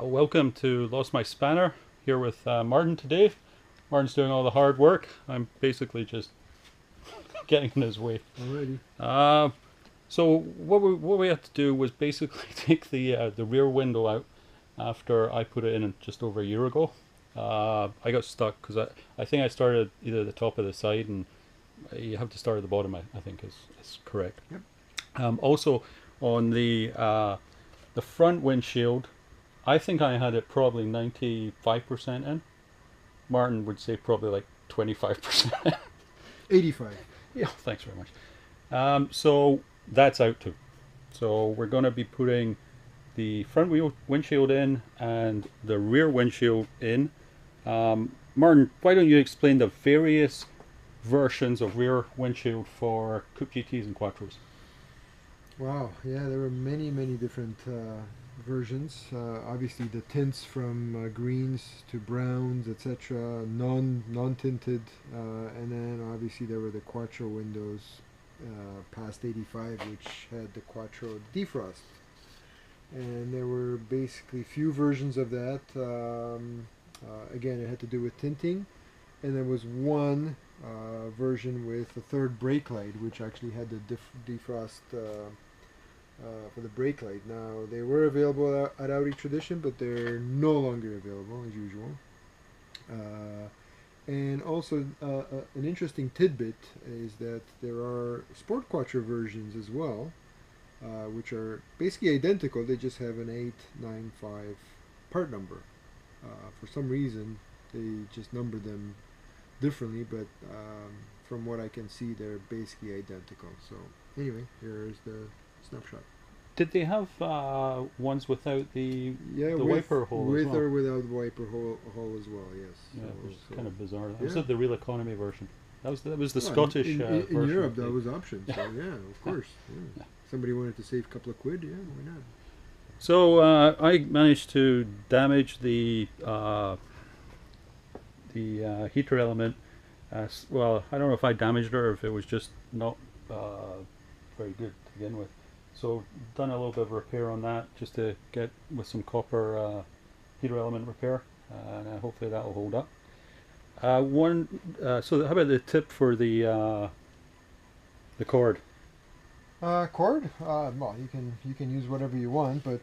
Welcome to Lost My Spanner, here with Martin today. Martin's doing all the hard work. I'm basically just getting in his way. Alrighty. So what we had to do was basically take the rear window out after I put it in just over a year ago. I got stuck because I think I started either at the top or the side, and you have to start at the bottom. I think is correct. Yep. Also on the front windshield, I think I had it probably 95% in. Martin would say probably like 25%. 85. Yeah, thanks very much. So that's out too. So we're going to be putting the front windshield in and the rear windshield in. Martin, why don't you explain the various versions of rear windshield for Coupe GTs and Quattros? Wow. Yeah, there were many different versions. Obviously, the tints from greens to browns, etc. Non-tinted, and then obviously there were the Quattro windows past 85, which had the Quattro defrost. And there were basically few versions of that. Again, it had to do with tinting, and there was one version with a third brake light, which actually had the defrost for the brake light. Now, they were available at Audi Tradition, but they're no longer available as usual. And also, an interesting tidbit is that there are Sport Quattro versions as well, which are basically identical. They just have an 895 part number. For some reason, they just number them differently, but from what I can see, they're basically identical. So anyway, here's the snapshot. Did they have ones without the Yeah, wiper hole with as well? or without wiper hole as well. Yes. Yeah, it was So kind of bizarre. That yeah. was the real economy version. That was the well, Scottish in version. Europe, of the- that was option. So yeah, of course. Yeah. Somebody wanted to save a couple of quid. Yeah, why not? So I managed to damage the heater element. Well, I don't know if I damaged her or if it was just not very good to begin with. So done a little bit of repair on that just to get with some copper heater element repair, and hopefully that will hold up. So how about the tip for the cord? Cord? Well, you can use whatever you want, but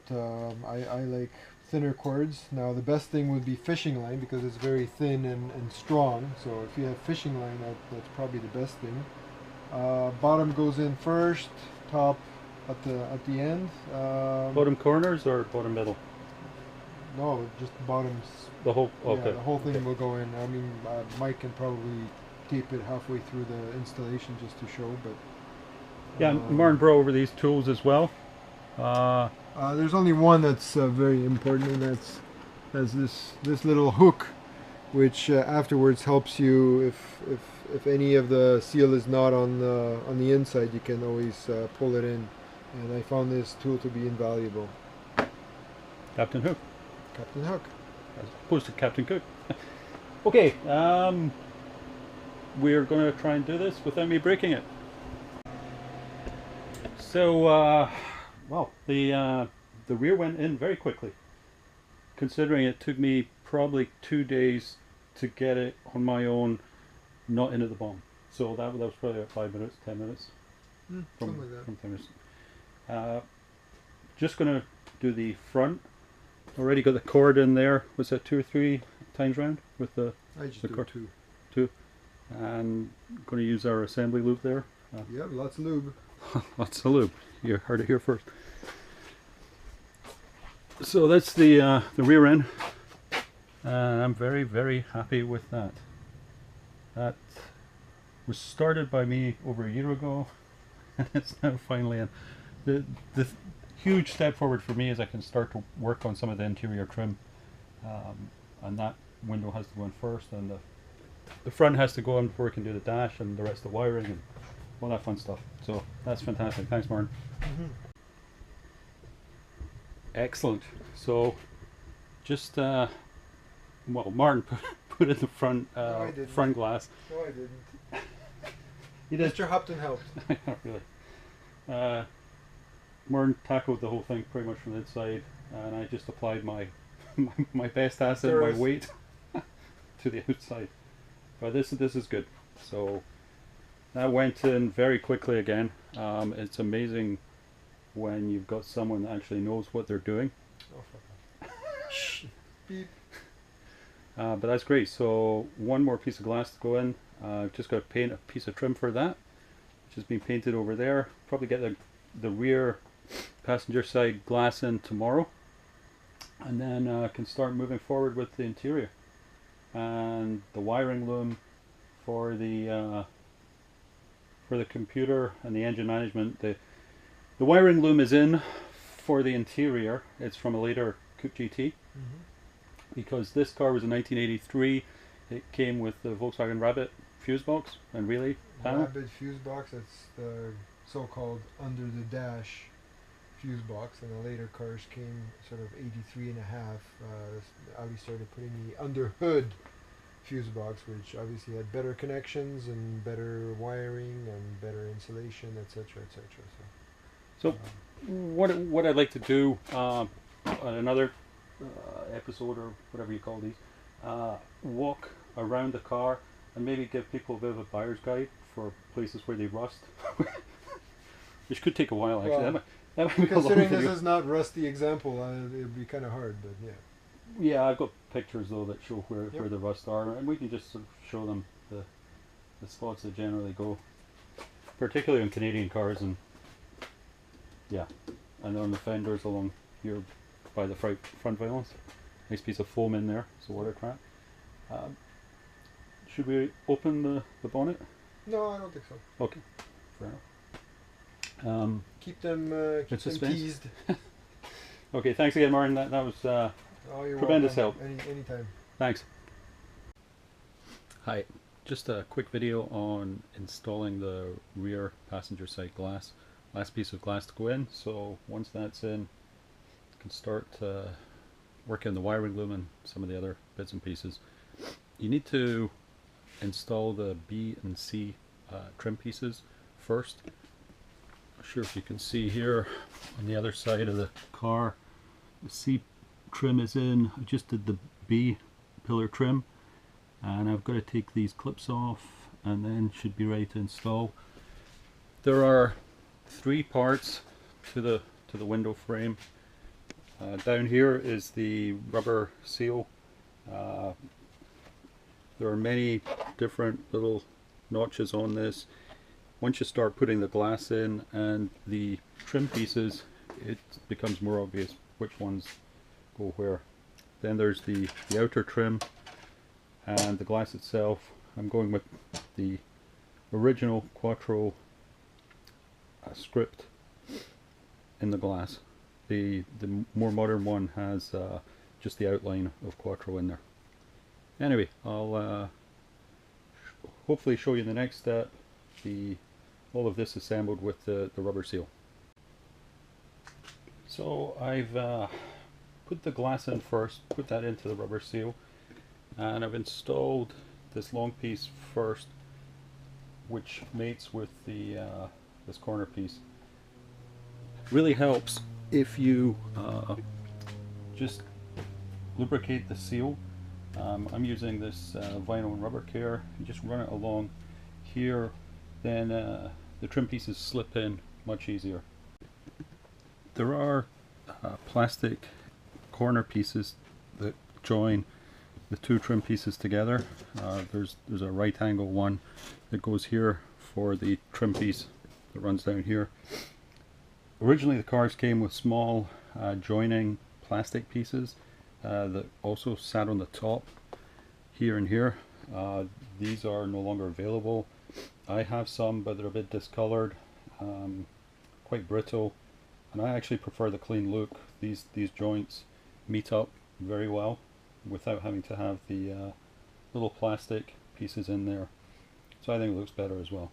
I like thinner cords. Now, the best thing would be fishing line because it's very thin and strong. So if you have fishing line, that's probably the best thing. Bottom goes in first, top at the end. Bottom corners or bottom middle? No, just bottoms. The whole. Yeah, Okay. the whole thing will go in. I mean, Mike can probably tape it halfway through the installation just to show, but. Yeah, Martin brought over these tools as well. There's only one that's very important, and that's this little hook, which afterwards helps you if any of the seal is not on the inside, you can always pull it in. And I found this tool to be invaluable. Captain Hook, Captain Hook. as opposed to Captain Cook. Okay, we're going to try and do this without me breaking it. So, well, the rear went in very quickly, considering it took me probably 2 days to get it on my own, not into the bomb. So that was probably about 5 minutes, 10 minutes. Something like that. From 10 minutes. Just going to do the front. Already got the cord in there. Was that 2 or 3 times round with the I just the do cord? two. And going to use our assembly loop there. Yeah, lots of lube. Lots of lube. You heard it here first. So that's the rear end, and I'm very happy with that. That was started by me over a year ago, and it's now finally in. The huge step forward for me is I can start to work on some of the interior trim, and that window has to go in first, and the front has to go in before we can do the dash and the rest of the wiring and all that fun stuff. So that's fantastic. Thanks, Martin. Excellent. So just well, Martin put in the front No, I didn't. front glass. No, I didn't. He did. Mr. Hopton helped. Not really. Martin tackled the whole thing pretty much from the inside, and I just applied my my best asset, my Tourist. weight to the outside. But this is good. So that went in very quickly again. It's amazing when you've got someone that actually knows what they're doing. Oh, fuck off. Beep. But that's great. So one more piece of glass to go in. Just got to paint a piece of trim for that, which has been painted over there. Probably get the rear passenger side glass in tomorrow, and then can start moving forward with the interior and the wiring loom for the computer and the engine management. The wiring loom is in for the interior. It's from a later Coupe GT. Because this car was a 1983, it came with the Volkswagen Rabbit fuse box and relay panel. Rabbit fuse box, that's the so-called under the dash fuse box, and the later cars came sort of 83 and a half. Audi started putting the under hood fuse box, which obviously had better connections and better wiring and better insulation, etc., etc. So what I'd like to do on another episode or whatever you call these, walk around the car and maybe give people a bit of a buyer's guide for places where they rust, which could take a while actually. Well, that might be a long considering this video. is not rusty example, it'd be kind of hard, but yeah. Yeah, I've got pictures though that show where Yep. the rust are, and we can just sort of show them the spots that generally go, particularly on Canadian cars, and yeah, and on the fenders along here by the front violence. Nice piece of foam in there, so water trap. Should we open the bonnet? No, I don't think so. Okay, fair enough. Keep them It's suspense. teased. Okay, thanks again, Martin. That was Oh, you're tremendous welcome. help. Anytime. Thanks. Hi, just a quick video on installing the rear passenger side glass. Last piece of glass to go in, so once that's in, I can start working the wiring loom and some of the other bits and pieces. You need to install the B and C trim pieces first. Not sure if you can see here on the other side of the car, the C trim is in. I just did the B pillar trim, and I've got to take these clips off and then should be ready to install. There are 3 parts to the window frame. Down here is the rubber seal. There are many different little notches on this. Once you start putting the glass in and the trim pieces, it becomes more obvious which ones go where. Then there's the outer trim and the glass itself. I'm going with the original Quattro script in the glass. The more modern one has just the outline of Quattro in there. Anyway, I'll hopefully show you the next step, all of this assembled with the rubber seal. So I've put the glass in first, put that into the rubber seal, and I've installed this long piece first, which mates with the this corner piece. Really helps if you just lubricate the seal. I'm using this vinyl and rubber care. You just run it along here, then the trim pieces slip in much easier. There are plastic corner pieces that join the 2 trim pieces together. There's a right angle one that goes here for the trim piece that runs down here. Originally the cars came with small joining plastic pieces that also sat on the top here and here. These are no longer available. I have some, but they're a bit discolored, quite brittle, and I actually prefer the clean look. These joints meet up very well without having to have the little plastic pieces in there, so I think it looks better as well.